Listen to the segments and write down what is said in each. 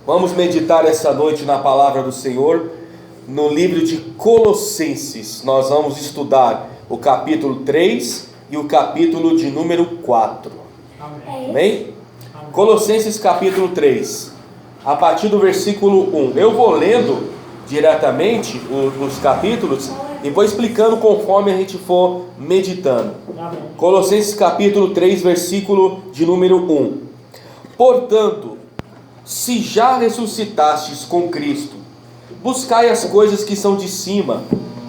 Vamos meditar essa noite na palavra do Senhor, no livro de Colossenses. Nós vamos estudar o capítulo 3 e o capítulo de número 4. Amém? Colossenses capítulo 3, a partir do versículo 1. Eu vou lendo diretamente os capítulos e vou explicando conforme a gente for meditando. Colossenses capítulo 3, versículo de número 1. Portanto, se já ressuscitastes com Cristo, buscai as coisas que são de cima,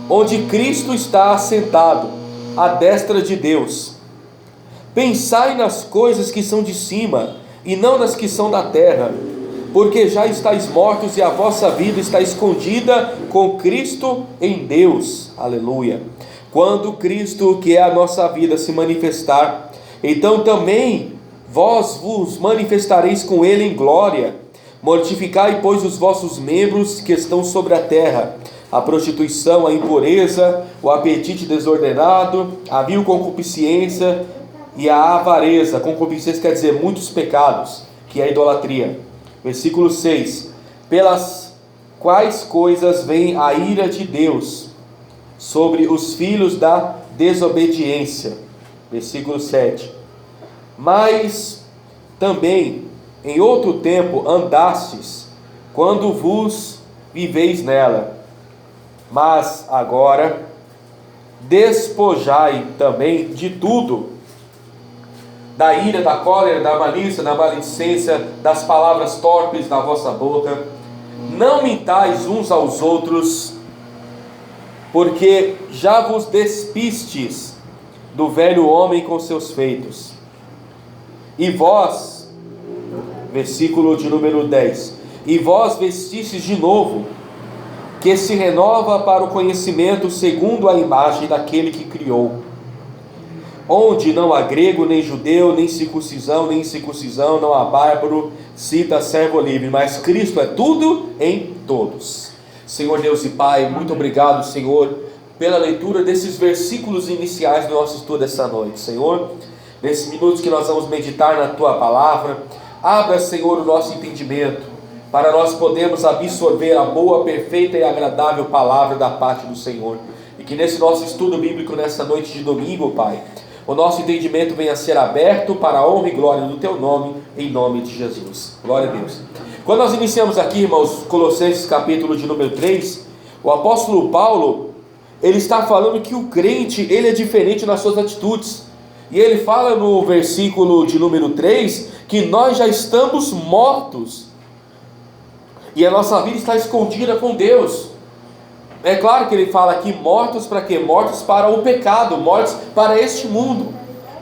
onde Cristo está assentado, à destra de Deus. Pensai nas coisas que são de cima, e não nas que são da terra, porque já estáis mortos e a vossa vida está escondida com Cristo em Deus. Aleluia. Quando Cristo, que é a nossa vida, se manifestar, então também vós vos manifestareis com ele em glória. Mortificai, pois, os vossos membros que estão sobre a terra: a prostituição, a impureza, o apetite desordenado, a vil concupiscência e a avareza. Concupiscência quer dizer muitos pecados, que é a idolatria. Versículo 6: pelas quais coisas vem a ira de Deus sobre os filhos da desobediência. Versículo 7: mas também em outro tempo andastes, quando vos viveis nela. Mas agora despojai também de tudo: da ira, da cólera, da malícia, da maledicência, das palavras torpes da vossa boca. Não mintais uns aos outros, porque já vos despistes do velho homem com seus feitos. E vós, versículo de número 10, e vós vestistes de novo, que se renova para o conhecimento segundo a imagem daquele que criou, onde não há grego, nem judeu, nem circuncisão, nem incircuncisão, não há bárbaro, cita servo livre, mas Cristo é tudo em todos. Senhor Deus e Pai, muito obrigado, Senhor, pela leitura desses versículos iniciais do nosso estudo essa noite. Senhor, nesses minutos que nós vamos meditar na Tua Palavra, abra, Senhor, o nosso entendimento, para nós podermos absorver a boa, perfeita e agradável Palavra da parte do Senhor. E que nesse nosso estudo bíblico, nessa noite de domingo, Pai, o nosso entendimento venha a ser aberto para a honra e glória do Teu nome, em nome de Jesus. Glória a Deus. Quando nós iniciamos aqui, irmãos, Colossenses capítulo de número 3, o apóstolo Paulo, ele está falando que o crente, ele é diferente nas suas atitudes. E ele fala no versículo de número 3, que nós já estamos mortos, e a nossa vida está escondida com Deus. É claro que ele fala aqui mortos para quê? Mortos para o pecado, mortos para este mundo.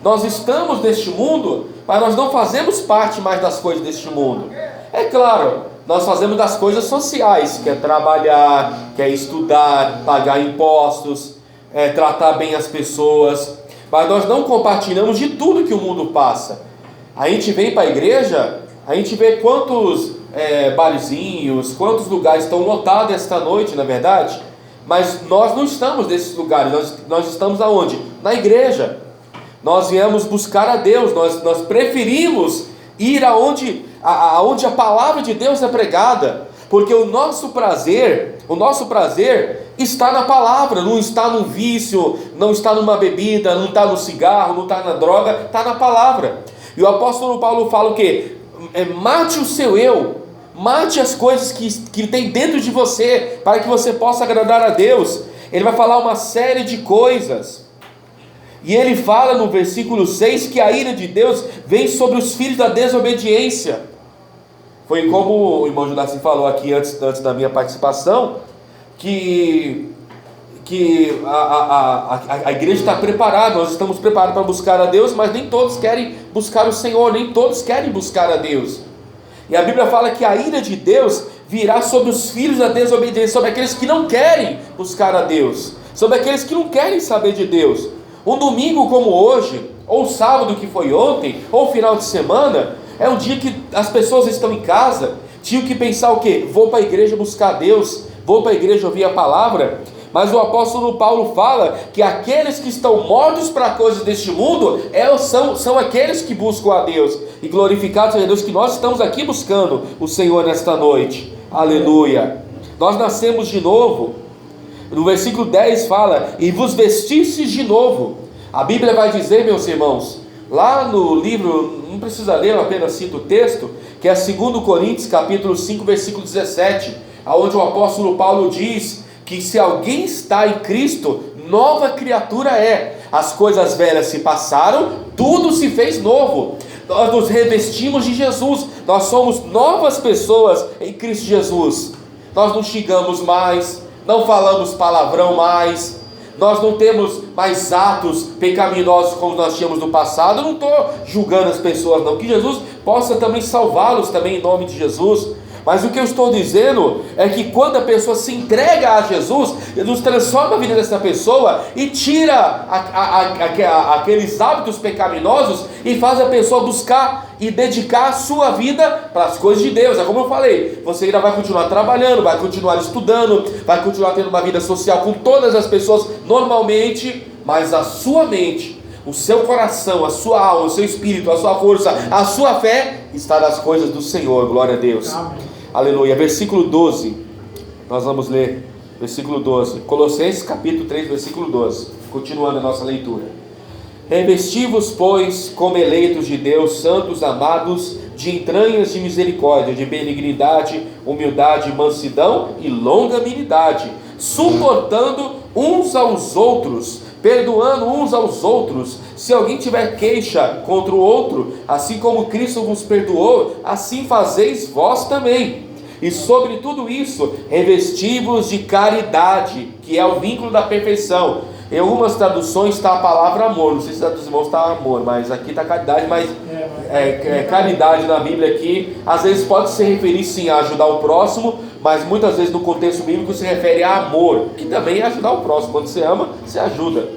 Nós estamos neste mundo, mas nós não fazemos parte mais das coisas deste mundo. É claro, nós fazemos das coisas sociais, que é trabalhar, que é estudar, pagar impostos, tratar bem as pessoas, mas nós não compartilhamos de tudo que o mundo passa. A gente vem para a igreja, a gente vê quantos barzinhos, quantos lugares estão lotados esta noite, na verdade, mas nós não estamos nesses lugares. Nós estamos aonde? Na igreja. Nós viemos buscar a Deus, nós preferimos ir aonde a palavra de Deus é pregada, porque o nosso prazer está na palavra, não está no vício, não está numa bebida, não está no cigarro, não está na droga, está na palavra. E o apóstolo Paulo fala o quê? Mate o seu eu, mate as coisas que tem dentro de você, para que você possa agradar a Deus. Ele vai falar uma série de coisas, e ele fala no versículo 6 que a ira de Deus vem sobre os filhos da desobediência. Foi como o irmão Judassi falou aqui antes da minha participação, que a igreja está preparada, nós estamos preparados para buscar a Deus, mas nem todos querem buscar o Senhor, nem todos querem buscar a Deus. E a Bíblia fala que a ira de Deus virá sobre os filhos da desobediência, sobre aqueles que não querem buscar a Deus, sobre aqueles que não querem saber de Deus. Um domingo como hoje, ou sábado que foi ontem, ou final de semana, é um dia que as pessoas estão em casa, tinham que pensar o quê? Vou para a igreja buscar a Deus, vou para a igreja ouvir a palavra, Mas o apóstolo Paulo fala que aqueles que estão mortos para coisas deste mundo são aqueles que buscam a Deus. E glorificado seja Deus que nós estamos aqui buscando o Senhor nesta noite. Aleluia. Nós nascemos de novo. No versículo 10 fala: e vos vestistes de novo. A Bíblia vai dizer, meus irmãos, lá no livro, não precisa ler, eu apenas cito o texto, que é 2 Coríntios capítulo 5, versículo 17, onde o apóstolo Paulo diz que se alguém está em Cristo, nova criatura é. As coisas velhas se passaram, tudo se fez novo. Nós nos revestimos de Jesus, nós somos novas pessoas em Cristo Jesus. Nós não xingamos mais, não falamos palavrão mais, nós não temos mais atos pecaminosos como nós tínhamos no passado. Eu não estou julgando as pessoas não, que Jesus possa também salvá-los também em nome de Jesus. Mas o que eu estou dizendo é que quando a pessoa se entrega a Jesus, Jesus transforma a vida dessa pessoa e tira aqueles hábitos pecaminosos e faz a pessoa buscar e dedicar a sua vida para as coisas de Deus. É como eu falei, você ainda vai continuar trabalhando, vai continuar estudando, vai continuar tendo uma vida social com todas as pessoas normalmente, mas a sua mente, o seu coração, a sua alma, o seu espírito, a sua força, a sua fé está nas coisas do Senhor. Glória a Deus. Amém. Aleluia. Versículo 12, nós vamos ler, versículo 12, Colossenses capítulo 3, versículo 12, continuando a nossa leitura. Revesti-vos, pois, como eleitos de Deus, santos, amados, de entranhas de misericórdia, de benignidade, humildade, mansidão e longanimidade, suportando uns aos outros, perdoando uns aos outros, se alguém tiver queixa contra o outro, assim como Cristo vos perdoou, assim fazeis vós também. E sobre tudo isso, revesti-vos de caridade, que é o vínculo da perfeição. Em algumas traduções está a palavra amor, não sei se dos irmãos está amor, mas aqui está caridade, mas caridade na Bíblia aqui, às vezes pode se referir sim a ajudar o próximo, mas muitas vezes no contexto bíblico se refere a amor, que também é ajudar o próximo. Quando você ama, você ajuda.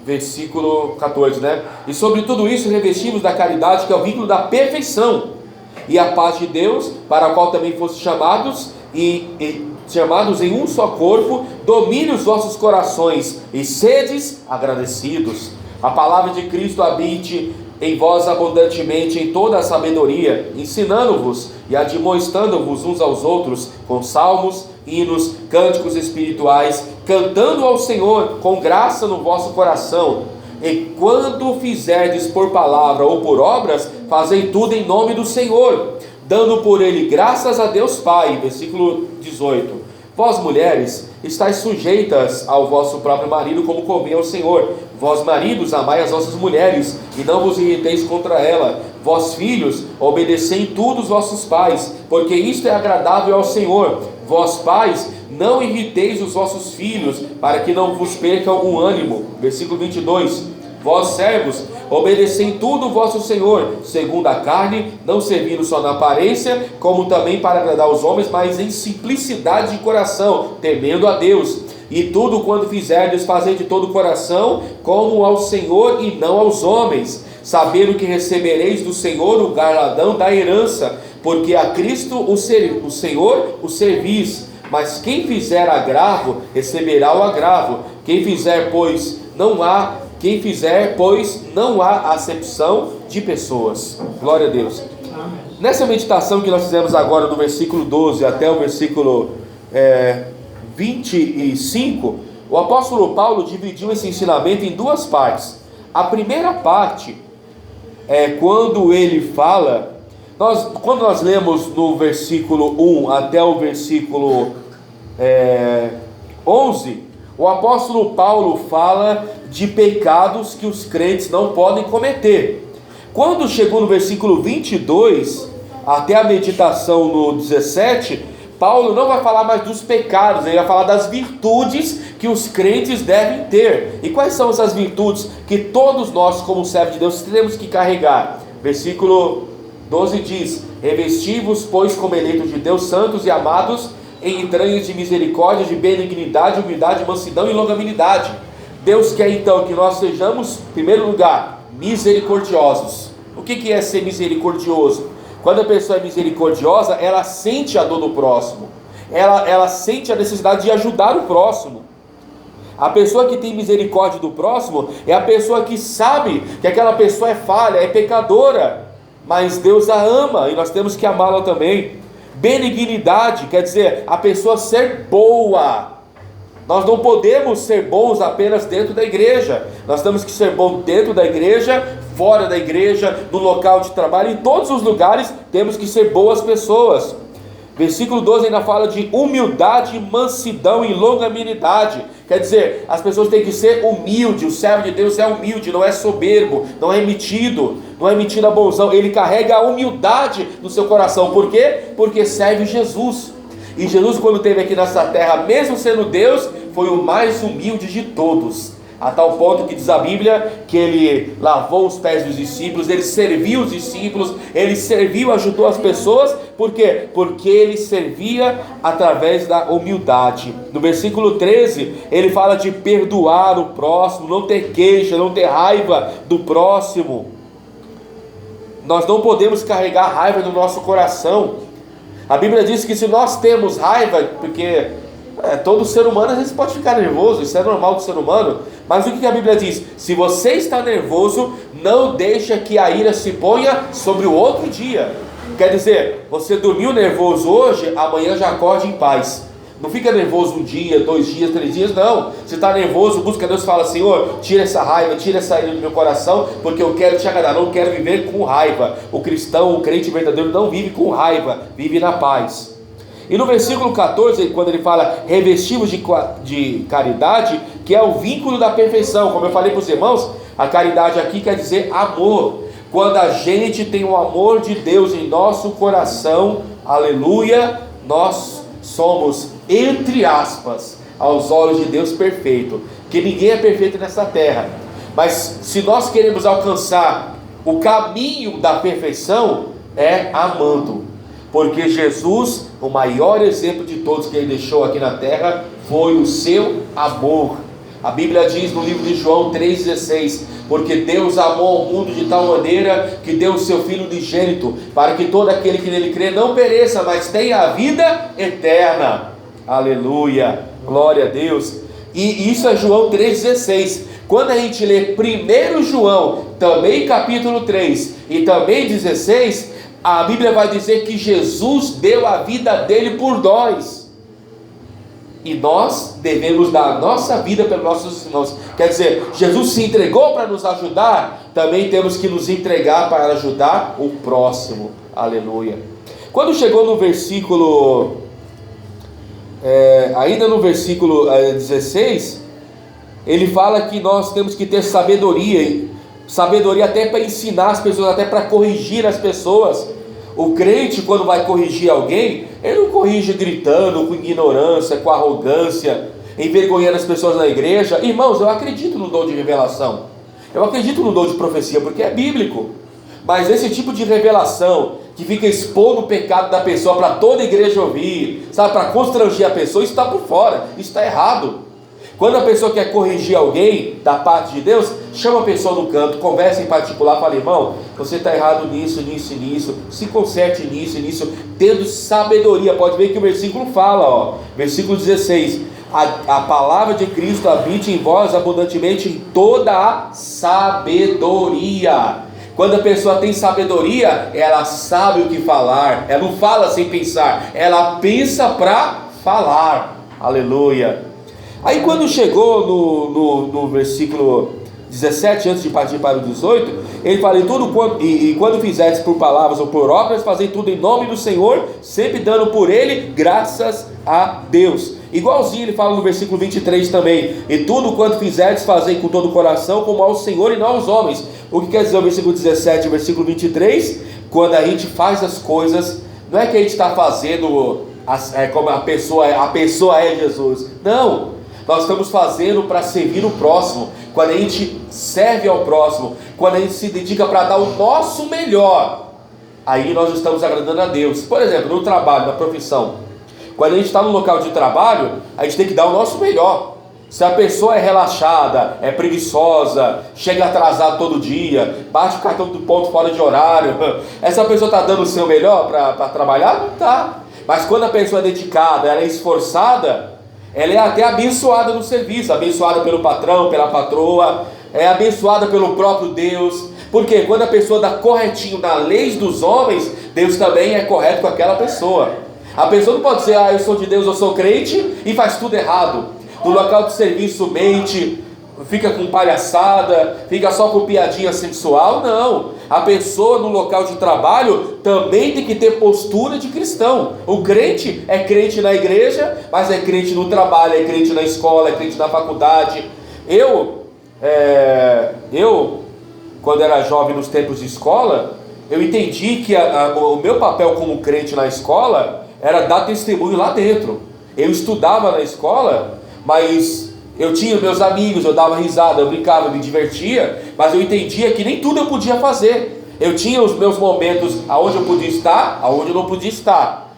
Versículo 14, né? E sobre tudo isso revestimos da caridade, que é o vínculo da perfeição, e a paz de Deus, para a qual também foste chamados, e chamados em um só corpo, domine os vossos corações, e sedes agradecidos. A palavra de Cristo habite em vós abundantemente em toda a sabedoria, ensinando-vos e admoestando-vos uns aos outros com salmos, hinos, cânticos espirituais, cantando ao Senhor com graça no vosso coração. E quando fizerdes por palavra ou por obras, fazei tudo em nome do Senhor, dando por ele graças a Deus Pai. Versículo 18. Vós mulheres, estáis sujeitas ao vosso próprio marido, como convém ao Senhor. Vós maridos, amai as vossas mulheres, e não vos irriteis contra ela. Vós filhos, obedecei em tudo os vossos pais, porque isto é agradável ao Senhor. Vós pais, não irriteis os vossos filhos, para que não vos percam o ânimo. Versículo 22. Vós servos, obedecei em tudo o vosso Senhor, segundo a carne, não servindo só na aparência, como também para agradar os homens, mas em simplicidade de coração, temendo a Deus. E tudo quando fizerdes, fazei de todo o coração, como ao Senhor e não aos homens, sabendo que recebereis do Senhor o galardão da herança, porque a Cristo o Senhor o servis. Mas quem fizer agravo, receberá o agravo. Quem fizer, pois não há acepção de pessoas. Glória a Deus. Amém. Nessa meditação que nós fizemos agora, do versículo 12 até o versículo 25, o apóstolo Paulo dividiu esse ensinamento em duas partes. A primeira parte é quando ele fala, quando nós lemos no versículo 1 até o versículo 11, o apóstolo Paulo fala de pecados que os crentes não podem cometer. Quando chegou no versículo 22, até a meditação no 17, Paulo não vai falar mais dos pecados, ele vai falar das virtudes que os crentes devem ter. E quais são essas virtudes que todos nós, como servos de Deus, temos que carregar? Versículo 12 diz: revesti-vos, pois, como eleitos de Deus, santos e amados, em entranhas de misericórdia, de benignidade, humildade, mansidão e longanimidade. Deus quer então que nós sejamos, em primeiro lugar, misericordiosos. O que é ser misericordioso? Quando a pessoa é misericordiosa, ela sente a dor do próximo, ela sente a necessidade de ajudar o próximo. A pessoa que tem misericórdia do próximo é a pessoa que sabe que aquela pessoa é falha, é pecadora, mas Deus a ama e nós temos que amá-la também. Benignidade quer dizer a pessoa ser boa. Nós não podemos ser bons apenas dentro da igreja, nós temos que ser bons dentro da igreja, fora da igreja, no local de trabalho, em todos os lugares temos que ser boas pessoas. Versículo 12 ainda fala de humildade, mansidão e longanimidade. Quer dizer, as pessoas têm que ser humildes. O servo de Deus é humilde, não é soberbo, não é metido a bonzão. Ele carrega a humildade no seu coração. Por quê? Porque serve Jesus. E Jesus, quando esteve aqui nessa terra, mesmo sendo Deus, foi o mais humilde de todos. A tal ponto que diz a Bíblia que ele lavou os pés dos discípulos, ele serviu os discípulos, ele serviu, ajudou as pessoas. Por quê? Porque ele servia através da humildade. No versículo 13, ele fala de perdoar o próximo, não ter queixa, não ter raiva do próximo. Nós não podemos carregar raiva no nosso coração. A Bíblia diz que se nós temos raiva, porque todo ser humano às vezes pode ficar nervoso, isso é normal do ser humano, mas o que a Bíblia diz? Se você está nervoso, não deixa que a ira se ponha sobre o outro dia. Quer dizer, você dormiu nervoso hoje, amanhã já acorde em paz. Não fica nervoso um dia, 2 dias, 3 dias, não. Você está nervoso, busca Deus e fala: Senhor, tira essa raiva, tira essa ira do meu coração, porque eu quero te agradar, não quero viver com raiva. O cristão, o crente verdadeiro não vive com raiva, vive na paz. E no versículo 14, quando ele fala revestivos de caridade, que é o vínculo da perfeição, como eu falei para os irmãos, a caridade aqui quer dizer amor. Quando a gente tem o amor de Deus em nosso coração, aleluia, nós somos, entre aspas, aos olhos de Deus perfeito, que ninguém é perfeito nessa terra, mas se nós queremos alcançar o caminho da perfeição, é amando, porque Jesus, o maior exemplo de todos que ele deixou aqui na terra, foi o seu amor. A Bíblia diz no livro de João 3,16: porque Deus amou o mundo de tal maneira que deu o seu Filho unigênito, para que todo aquele que nele crê não pereça, mas tenha a vida eterna. Aleluia, glória a Deus. E isso é João 3,16. Quando a gente lê 1 João, também capítulo 3 e também 16, a Bíblia vai dizer que Jesus deu a vida dele por nós. E nós devemos dar a nossa vida pelos nossos irmãos. Quer dizer, Jesus se entregou para nos ajudar, também temos que nos entregar para ajudar o próximo. Aleluia. Quando chegou no versículo, ainda no versículo 16, ele fala que nós temos que ter sabedoria até para ensinar as pessoas, até para corrigir as pessoas. O crente, quando vai corrigir alguém, ele não corrige gritando, com ignorância, com arrogância, envergonhando as pessoas na igreja. Irmãos, eu acredito no dom de revelação, eu acredito no dom de profecia, porque é bíblico. Mas esse tipo de revelação, que fica expondo o pecado da pessoa para toda a igreja ouvir, sabe, para constranger a pessoa, isso está por fora, isso está errado. Quando a pessoa quer corrigir alguém da parte de Deus, chama a pessoa no canto, conversa em particular, fala: irmão, você está errado nisso, nisso e nisso, se conserte nisso e nisso, tendo sabedoria. Pode ver que o versículo fala, versículo 16: a palavra de Cristo habite em vós abundantemente em toda a sabedoria. Quando a pessoa tem sabedoria, ela sabe o que falar, ela não fala sem pensar, ela pensa para falar. Aleluia. Aí quando chegou no versículo 17, antes de partir para o 18, ele fala: e quando fizerdes por palavras ou por obras, fazei tudo em nome do Senhor, sempre dando por ele graças a Deus. Igualzinho ele fala no versículo 23 também: e tudo quanto fizerdes, fazei com todo o coração, como ao Senhor e não aos homens. O que quer dizer o versículo 17 e o versículo 23? Quando a gente faz as coisas, não é que a gente está fazendo como a pessoa é Jesus, não. Nós estamos fazendo para servir o próximo. Quando a gente serve ao próximo, quando a gente se dedica para dar o nosso melhor, aí nós estamos agradando a Deus. Por exemplo, no trabalho, na profissão, quando a gente está no local de trabalho, a gente tem que dar o nosso melhor. Se a pessoa é relaxada, é preguiçosa, chega atrasado todo dia, bate o cartão do ponto fora de horário, essa pessoa está dando o seu melhor para trabalhar? Não está. Mas quando a pessoa é dedicada, ela é esforçada, ela é até abençoada no serviço, abençoada pelo patrão, pela patroa, é abençoada pelo próprio Deus. Porque quando a pessoa dá corretinho na lei dos homens, Deus também é correto com aquela pessoa. A pessoa não pode dizer, eu sou de Deus, eu sou crente, e faz tudo errado. No local de serviço mente, fica com palhaçada, fica só com piadinha sensual. Não, a pessoa no local de trabalho também tem que ter postura de cristão. O crente é crente na igreja, mas é crente no trabalho, é crente na escola, é crente na faculdade. Eu quando era jovem nos tempos de escola, eu entendi que o meu papel como crente na escola era dar testemunho lá dentro. Eu estudava na escola, mas eu tinha meus amigos, eu dava risada, eu brincava, eu me divertia, mas eu entendia que nem tudo eu podia fazer. Eu tinha os meus momentos aonde eu podia estar, aonde eu não podia estar.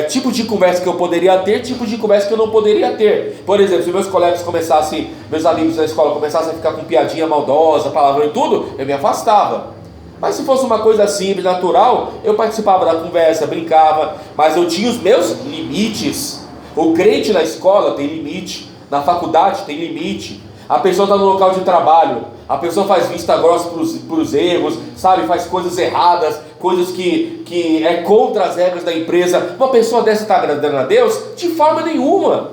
Tipo de conversa que eu poderia ter, tipo de conversa que eu não poderia ter. Por exemplo, se meus colegas começassem, meus amigos da escola começassem a ficar com piadinha maldosa, palavrão e tudo, eu me afastava. Mas se fosse uma coisa simples, natural, eu participava da conversa, brincava, mas eu tinha os meus limites. O crente na escola tem limite, na faculdade tem limite. A pessoa está no local de trabalho, a pessoa faz vista grossa para os erros, sabe, faz coisas erradas, coisas que é contra as regras da empresa. Uma pessoa dessa está agradando a Deus? De forma nenhuma.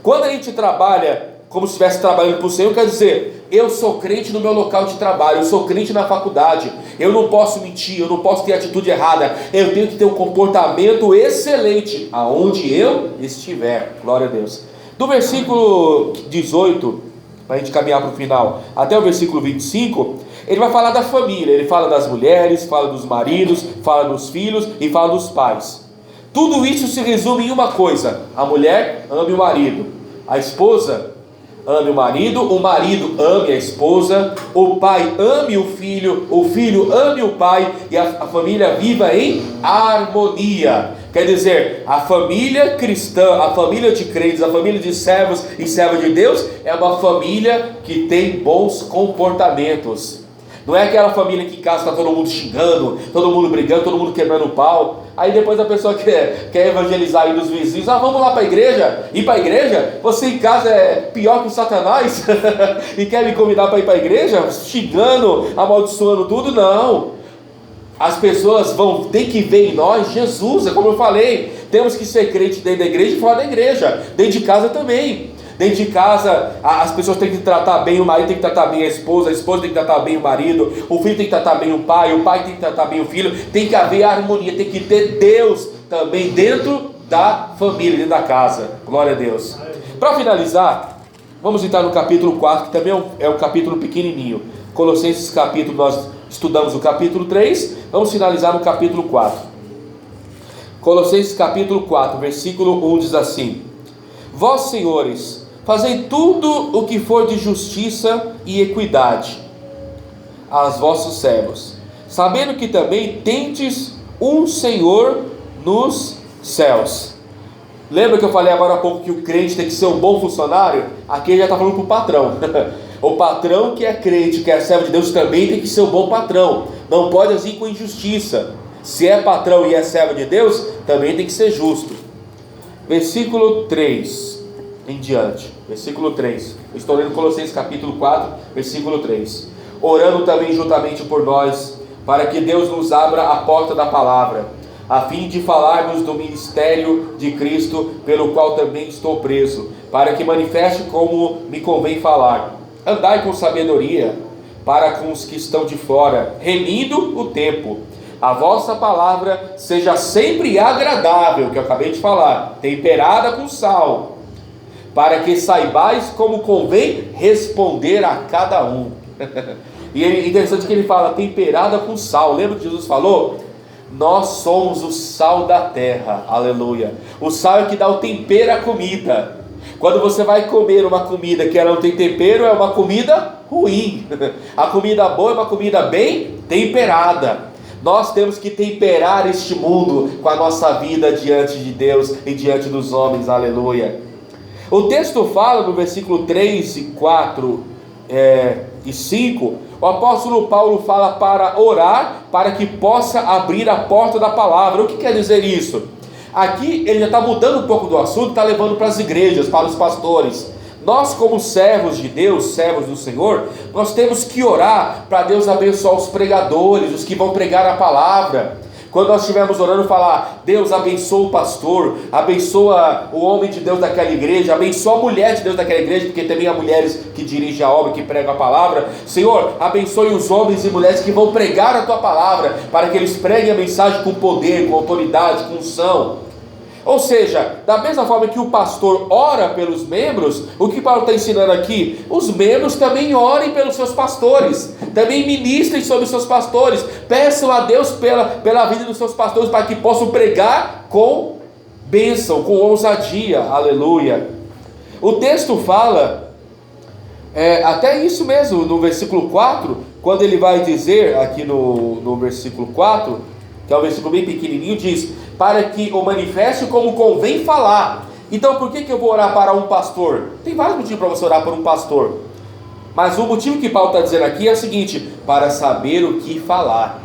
Quando a gente trabalha como se estivesse trabalhando para o Senhor, quer dizer, eu sou crente no meu local de trabalho, eu sou crente na faculdade, eu não posso mentir, eu não posso ter atitude errada, eu tenho que ter um comportamento excelente aonde eu estiver. Glória a Deus. Do versículo 18, para a gente caminhar para o final, até o versículo 25, ele vai falar da família. Ele fala das mulheres, fala dos maridos, fala dos filhos e fala dos pais. Tudo isso se resume em uma coisa: a mulher ame o marido, a esposa ame o marido ame a esposa, o pai ame o filho ame o pai, e a família viva em harmonia. Quer dizer, a família cristã, a família de crentes, a família de servos e servas de Deus é uma família que tem bons comportamentos. Não é aquela família que em casa está todo mundo xingando, todo mundo brigando, todo mundo quebrando o pau. Aí depois a pessoa quer evangelizar aí dos vizinhos. Vamos lá para a igreja? Ir para a igreja? Você em casa é pior que o Satanás? E quer me convidar para ir para a igreja? Xingando, amaldiçoando tudo? Não. As pessoas ter que ver em nós Jesus. É como eu falei, temos que ser crente dentro da igreja e fora da igreja. Dentro de casa também. Dentro de casa, as pessoas têm que tratar bem o marido, tem que tratar bem a esposa tem que tratar bem o marido, o filho tem que tratar bem o pai tem que tratar bem o filho. Tem que haver harmonia, tem que ter Deus também dentro da família, dentro da casa. Glória a Deus. Para finalizar, vamos entrar no capítulo 4, que também é um capítulo pequenininho. Colossenses capítulo, nós estudamos o capítulo 3, vamos finalizar no capítulo 4. Colossenses capítulo 4, versículo 1 diz assim: Vós, senhores, fazei tudo o que for de justiça e equidade aos vossos servos, sabendo que também tendes um Senhor nos céus. Lembra que eu falei agora há pouco que o crente tem que ser um bom funcionário? Aqui ele já está falando para o patrão. O patrão que é crente, que é servo de Deus, também tem que ser um bom patrão. Não pode agir com injustiça. Se é patrão e é servo de Deus, também tem que ser justo. Versículo 3 em diante. Versículo 3. Eu estou lendo Colossenses capítulo 4, versículo 3. Orando também juntamente por nós, para que Deus nos abra a porta da palavra, a fim de falarmos do ministério de Cristo, pelo qual também estou preso, para que manifeste como me convém falar. Andai com sabedoria para com os que estão de fora, remindo o tempo. A vossa palavra seja sempre agradável, que eu acabei de falar, temperada com sal, para que saibais como convém responder a cada um. E é interessante que ele fala temperada com sal. Lembra que Jesus falou? Nós somos o sal da terra, aleluia. O sal é que dá o tempero à comida. Quando você vai comer uma comida que ela não tem tempero, é uma comida ruim. A comida boa é uma comida bem temperada. Nós temos que temperar este mundo com a nossa vida diante de Deus e diante dos homens, aleluia. O texto fala no versículo 3 e 4 e 5, o apóstolo Paulo fala para orar, para que possa abrir a porta da palavra. O que quer dizer isso? Aqui ele já está mudando um pouco do assunto, está levando para as igrejas, para os pastores. Nós, como servos de Deus, servos do Senhor, nós temos que orar para Deus abençoar os pregadores, os que vão pregar a palavra. Quando nós estivermos orando, falar: Deus abençoa o pastor, abençoa o homem de Deus daquela igreja, abençoa a mulher de Deus daquela igreja, porque também há mulheres que dirigem a obra, que pregam a palavra. Senhor, abençoe os homens e mulheres que vão pregar a tua palavra, para que eles preguem a mensagem com poder, com autoridade, com unção. Ou seja, da mesma forma que o pastor ora pelos membros, o que Paulo está ensinando aqui? Os membros também orem pelos seus pastores, também ministrem sobre os seus pastores, peçam a Deus pela vida dos seus pastores, para que possam pregar com bênção, com ousadia, aleluia. O texto fala, até isso mesmo, no versículo 4, quando ele vai dizer, aqui no versículo 4, que é um versículo bem pequenininho, diz: para que o manifeste como convém falar. Então por que eu vou orar para um pastor? Tem vários motivos para você orar por um pastor, mas o motivo que Paulo está dizendo aqui é o seguinte: para saber o que falar.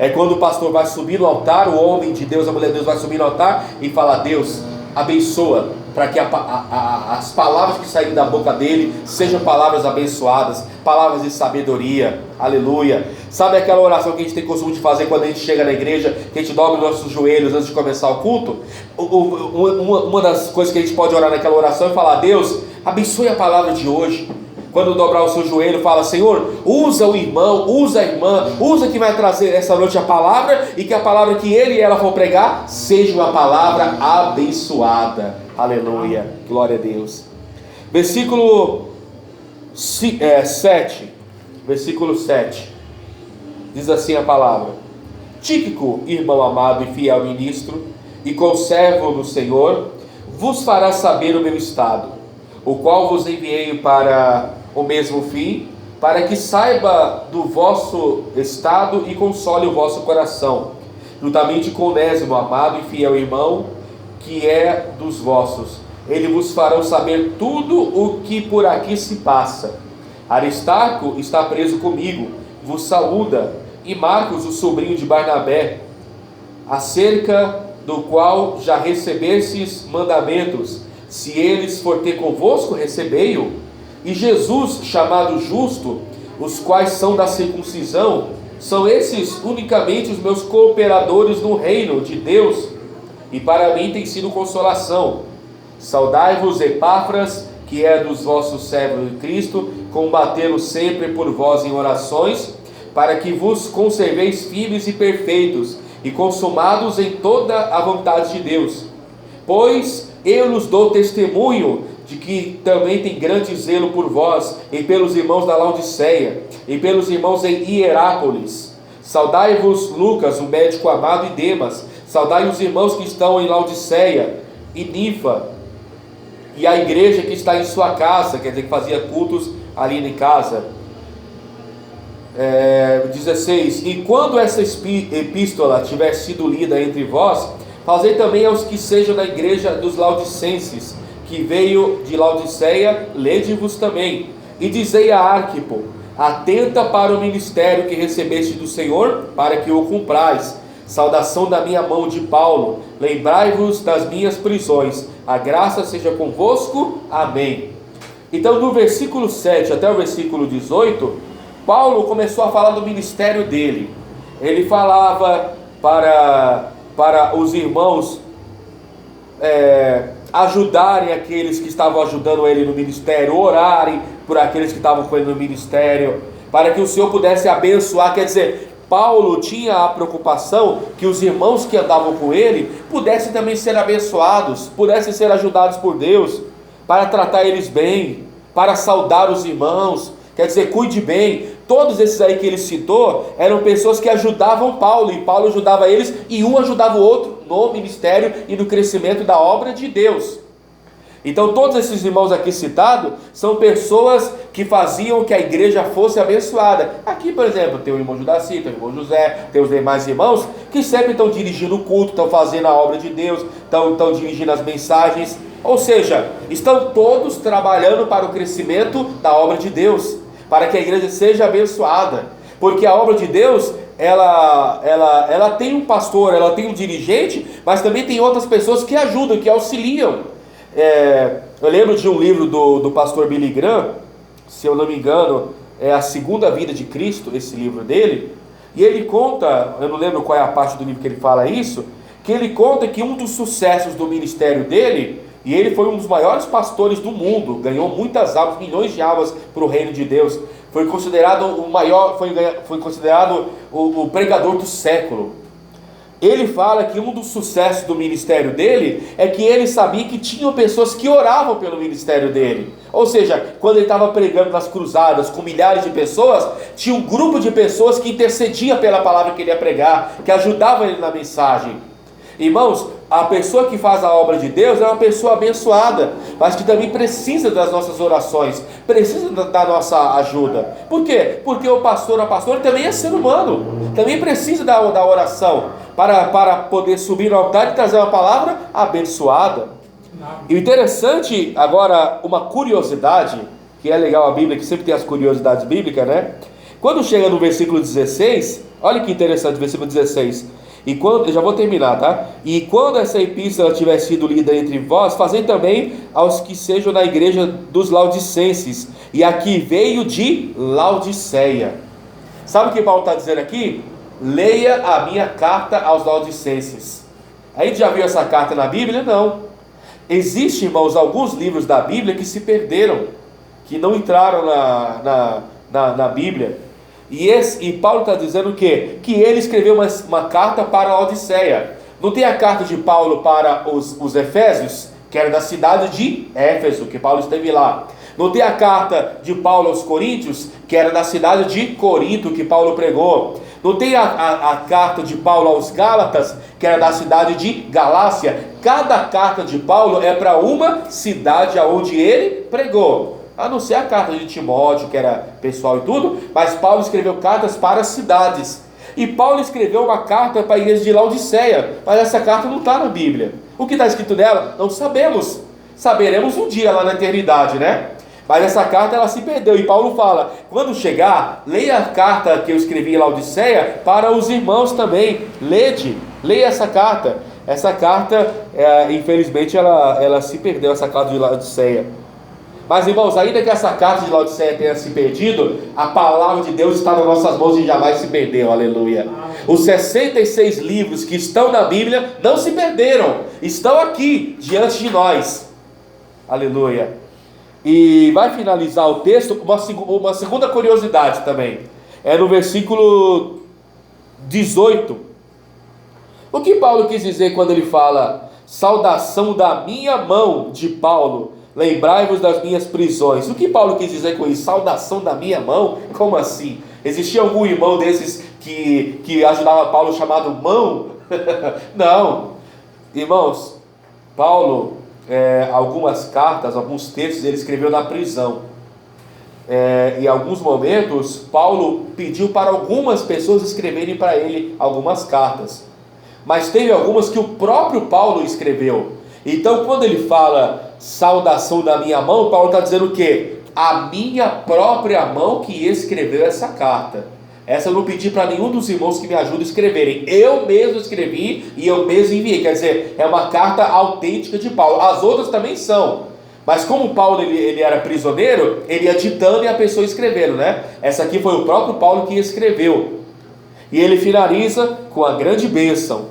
É quando o pastor vai subir no altar, o homem de Deus, a mulher de Deus vai subir no altar e fala: Deus, abençoa, para que as palavras que saírem da boca dele sejam palavras abençoadas, palavras de sabedoria, aleluia. Sabe aquela oração que a gente tem costume de fazer quando a gente chega na igreja, que a gente dobra os nossos joelhos antes de começar o culto? Uma das coisas que a gente pode orar naquela oração é falar: Deus, abençoe a palavra de hoje. Quando dobrar o seu joelho, fala: Senhor, usa o irmão, usa a irmã, usa quem vai trazer essa noite a palavra, e que a palavra que ele e ela vão pregar seja uma palavra abençoada, aleluia, glória a Deus. Versículo 7, diz assim a palavra: Tíquico, irmão amado e fiel ministro, e conservo no Senhor, vos fará saber o meu estado, o qual vos enviei para o mesmo fim, para que saiba do vosso estado e console o vosso coração, juntamente com Onésimo, amado e fiel irmão, que é dos vossos. Ele vos fará saber tudo o que por aqui se passa. Aristarco está preso comigo, vos saúda, e Marcos, o sobrinho de Barnabé, acerca do qual já recebestes mandamentos. Se eles for ter convosco, recebei-o. E Jesus, chamado justo, os quais são da circuncisão, são esses unicamente os meus cooperadores no reino de Deus, e para mim tem sido consolação. Saudai-vos, Epáfras, que é dos vossos servos de Cristo, combatendo sempre por vós em orações, para que vos conserveis firmes e perfeitos, e consumados em toda a vontade de Deus. Pois eu lhes dou testemunho de que também tem grande zelo por vós, e pelos irmãos da Laodiceia, e pelos irmãos em Hierápolis. Saudai-vos, Lucas, o médico amado, e Demas. Saudai os irmãos que estão em Laodiceia, e Ninfa, e a igreja que está em sua casa, quer dizer, que fazia cultos ali em casa. 16. E quando essa epístola tiver sido lida entre vós, fazei também aos que sejam da igreja dos Laodicenses, que veio de Laodiceia, lede-vos também. E dizei a Arquipo: atenta para o ministério que recebeste do Senhor, para que o cumprais. Saudação da minha mão de Paulo. Lembrai-vos das minhas prisões. A graça seja convosco. Amém. Então, do versículo 7 até o versículo 18, Paulo começou a falar do ministério dele. Ele falava para os irmãos ajudarem aqueles que estavam ajudando ele no ministério, orarem por aqueles que estavam com ele no ministério, para que o Senhor pudesse abençoar. Quer dizer, Paulo tinha a preocupação que os irmãos que andavam com ele pudessem também ser abençoados, pudessem ser ajudados por Deus, para tratar eles bem, para saudar os irmãos. Quer dizer, cuide bem. Todos esses aí que ele citou eram pessoas que ajudavam Paulo, e Paulo ajudava eles, e um ajudava o outro no ministério e no crescimento da obra de Deus. Então todos esses irmãos aqui citados são pessoas que faziam que a igreja fosse abençoada. Aqui, por exemplo, tem o irmão Judaci, tem o irmão José, tem os demais irmãos que sempre estão dirigindo o culto, estão fazendo a obra de Deus, estão dirigindo as mensagens. Ou seja, estão todos trabalhando para o crescimento da obra de Deus, para que a igreja seja abençoada, porque a obra de Deus ela tem um pastor, ela tem um dirigente, mas também tem outras pessoas que ajudam, que auxiliam. Eu lembro de um livro do pastor Billy Graham, se eu não me engano, é A Segunda Vida de Cristo, esse livro dele, e ele conta, eu não lembro qual é a parte do livro que ele fala isso, que ele conta que um dos sucessos do ministério dele, e ele foi um dos maiores pastores do mundo, ganhou muitas almas, milhões de almas para o reino de Deus, foi considerado o maior, foi considerado o pregador do século. Ele fala que um dos sucessos do ministério dele é que ele sabia que tinham pessoas que oravam pelo ministério dele. Ou seja, quando ele estava pregando nas cruzadas com milhares de pessoas, tinha um grupo de pessoas que intercedia pela palavra que ele ia pregar, que ajudavam ele na mensagem. Irmãos, a pessoa que faz a obra de Deus é uma pessoa abençoada, mas que também precisa das nossas orações, precisa da nossa ajuda. Por quê? Porque o pastor, a pastora também é ser humano, também precisa da oração, para poder subir no altar e trazer uma palavra abençoada. E o interessante, agora, uma curiosidade, que é legal a Bíblia, que sempre tem as curiosidades bíblicas, né? Quando chega no versículo 16, olha que interessante, versículo 16. E quando, eu já vou terminar, tá? E quando essa epístola tiver sido lida entre vós, fazei também aos que sejam na igreja dos Laodicenses. E aqui veio de Laodiceia. Sabe o que Paulo está dizendo aqui? Leia a minha carta aos Laodicenses. A gente já viu essa carta na Bíblia? Não. Existem, irmãos, alguns livros da Bíblia que se perderam, que não entraram na Bíblia. E Paulo está dizendo o quê? Que ele escreveu uma carta para a Laodiceia. Não tem a carta de Paulo para os Efésios, que era da cidade de Éfeso, que Paulo esteve lá. Não tem a carta de Paulo aos Coríntios, que era da cidade de Corinto, que Paulo pregou. Não tem a carta de Paulo aos Gálatas, que era da cidade de Galácia. Cada carta de Paulo é para uma cidade aonde ele pregou. A não ser a carta de Timóteo, que era pessoal e tudo, mas Paulo escreveu cartas para cidades. E Paulo escreveu uma carta para a igreja de Laodiceia, mas essa carta não está na Bíblia. O que está escrito nela? Não sabemos. Saberemos um dia lá na eternidade, né? Mas essa carta ela se perdeu, e Paulo fala, quando chegar, leia a carta que eu escrevi em Laodiceia para os irmãos também. Leia essa carta. Essa carta, infelizmente, ela se perdeu, essa carta de Laodiceia. Mas, irmãos, ainda que essa carta de Laodiceia tenha se perdido, a palavra de Deus está nas nossas mãos e jamais se perdeu, aleluia. Os 66 livros que estão na Bíblia não se perderam, estão aqui, diante de nós, aleluia. E vai finalizar o texto com uma segunda curiosidade também, é no versículo 18. O que Paulo quis dizer quando ele fala, saudação da minha mão de Paulo, lembrai-vos das minhas prisões? O que Paulo quis dizer com isso? Saudação da minha mão? Como assim? Existia algum irmão desses que ajudava Paulo chamado mão? Não. Irmãos, Paulo, algumas cartas, alguns textos ele escreveu na prisão. Em alguns momentos, Paulo pediu para algumas pessoas escreverem para ele algumas cartas. Mas teve algumas que o próprio Paulo escreveu. Então, quando ele fala saudação da minha mão, Paulo está dizendo o quê? A minha própria mão que escreveu essa carta. Essa eu não pedi para nenhum dos irmãos que me ajudam a escreverem. Eu mesmo escrevi e eu mesmo enviei. Quer dizer, é uma carta autêntica de Paulo. As outras também são. Mas como Paulo ele era prisioneiro, ele ia ditando e a pessoa escrevendo, né? Essa aqui foi o próprio Paulo que escreveu. E ele finaliza com a grande bênção.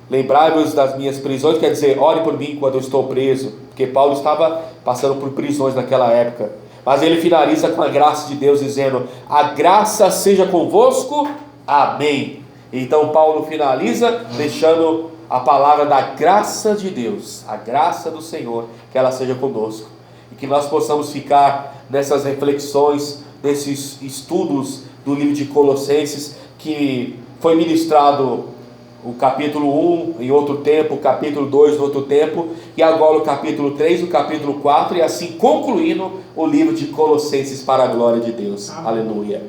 Lembrai-vos das minhas prisões, quer dizer, ore por mim quando eu estou preso, porque Paulo estava passando por prisões naquela época. Mas ele finaliza com a graça de Deus, dizendo, a graça seja convosco, amém. Então Paulo finaliza deixando a palavra da graça de Deus, a graça do Senhor, que ela seja conosco, e que nós possamos ficar nessas reflexões, nesses estudos do livro de Colossenses, que foi ministrado o capítulo 1 em outro tempo, o capítulo 2 em outro tempo, e agora o capítulo 3, o capítulo 4, e assim concluindo o livro de Colossenses para a glória de Deus. Amém. Aleluia.